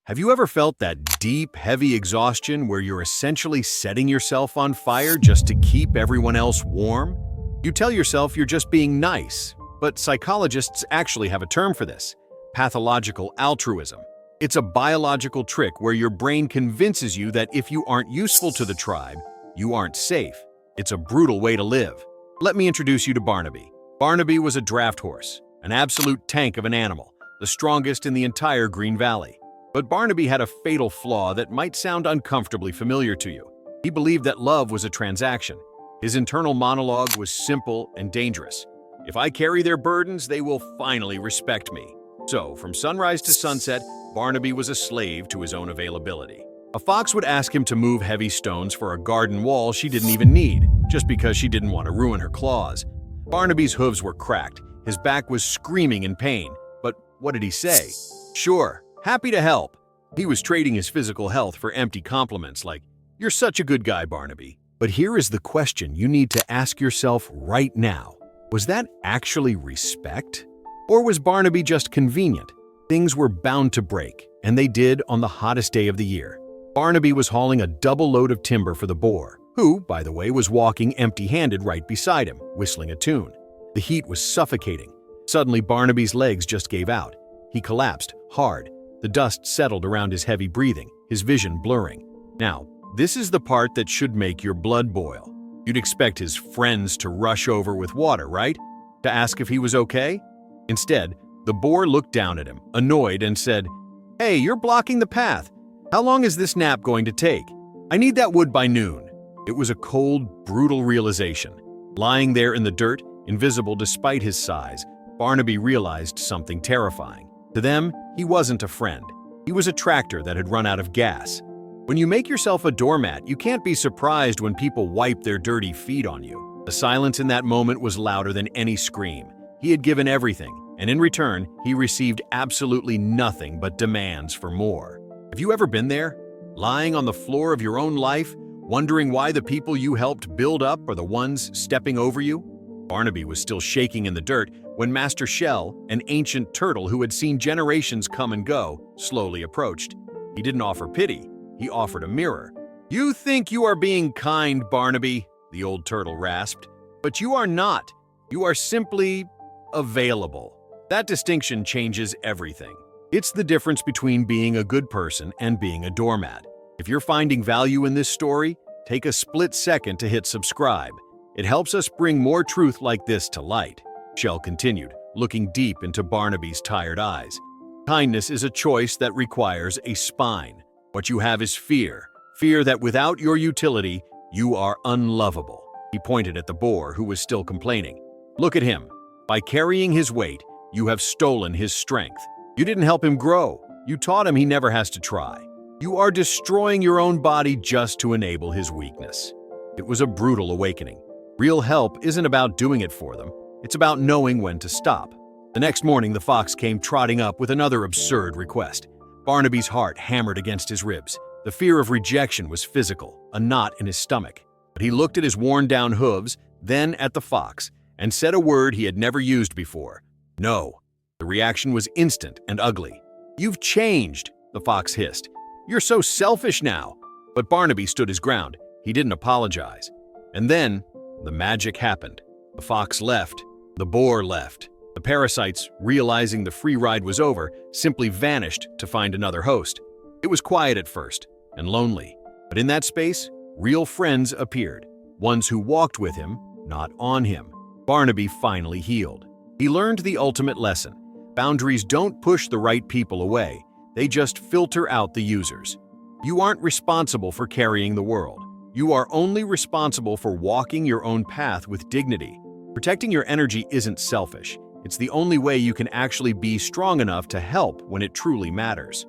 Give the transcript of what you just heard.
Have you ever felt that deep, heavy exhaustion where you're essentially setting yourself on fire just to keep everyone else warm? You tell yourself you're just being nice, but psychologists actually have a term for this: pathological altruism. It's a biological trick where your brain convinces you that if you aren't useful to the tribe, you aren't safe. It's a brutal way to live. Let me introduce you to Barnaby. Barnaby was a draft horse, an absolute tank of an animal, the strongest in the entire Green Valley. But Barnaby had a fatal flaw that might sound uncomfortably familiar to you. He believed that love was a transaction. His internal monologue was simple and dangerous. If I carry their burdens, they will finally respect me. So, from sunrise to sunset, Barnaby was a slave to his own availability. A fox would ask him to move heavy stones for a garden wall she didn't even need, just because she didn't want to ruin her claws. Barnaby's hooves were cracked, his back was screaming in pain. But what did he say? Sure, happy to help. He was trading his physical health for empty compliments like, "You're such a good guy, Barnaby." But here is the question you need to ask yourself right now. Was that actually respect? Or was Barnaby just convenient? Things were bound to break, and they did on the hottest day of the year. Barnaby was hauling a double load of timber for the boar, who, by the way, was walking empty-handed right beside him, whistling a tune. The heat was suffocating. Suddenly, Barnaby's legs just gave out. He collapsed, hard. The dust settled around his heavy breathing, his vision blurring. Now, this is the part that should make your blood boil. You'd expect his friends to rush over with water, right? To ask if he was okay? Instead, the boar looked down at him, annoyed, and said, "Hey, you're blocking the path. How long is this nap going to take? I need that wood by noon." It was a cold, brutal realization. Lying there in the dirt, invisible despite his size, Barnaby realized something terrifying. To them, he wasn't a friend. He was a tractor that had run out of gas. When you make yourself a doormat, you can't be surprised when people wipe their dirty feet on you. The silence in that moment was louder than any scream. He had given everything, and in return, he received absolutely nothing but demands for more. Have you ever been there? Lying on the floor of your own life, wondering why the people you helped build up are the ones stepping over you? Barnaby was still shaking in the dirt when Master Shell, an ancient turtle who had seen generations come and go, slowly approached. He didn't offer pity, he offered a mirror. "You think you are being kind, Barnaby," the old turtle rasped, "but you are not. You are simply available." That distinction changes everything. It's the difference between being a good person and being a doormat. If you're finding value in this story, take a split second to hit subscribe. It helps us bring more truth like this to light. Shell continued, looking deep into Barnaby's tired eyes. Kindness is a choice that requires a spine. What you have is fear. Fear that without your utility, you are unlovable. He pointed at the boar, who was still complaining. Look at him. By carrying his weight, you have stolen his strength. You didn't help him grow. You taught him he never has to try. You are destroying your own body just to enable his weakness. It was a brutal awakening. Real help isn't about doing it for them. It's about knowing when to stop. The next morning, the fox came trotting up with another absurd request. Barnaby's heart hammered against his ribs. The fear of rejection was physical, a knot in his stomach. But he looked at his worn-down hooves, then at the fox, and said a word he had never used before. "No." The reaction was instant and ugly. "You've changed," the fox hissed. "You're so selfish now." But Barnaby stood his ground. He didn't apologize. And then, the magic happened. The fox left. The boar left. The parasites, realizing the free ride was over, simply vanished to find another host. It was quiet at first, and lonely. But in that space, real friends appeared. Ones who walked with him, not on him. Barnaby finally healed. He learned the ultimate lesson. Boundaries don't push the right people away. They just filter out the users. You aren't responsible for carrying the world. You are only responsible for walking your own path with dignity. Protecting your energy isn't selfish. It's the only way you can actually be strong enough to help when it truly matters.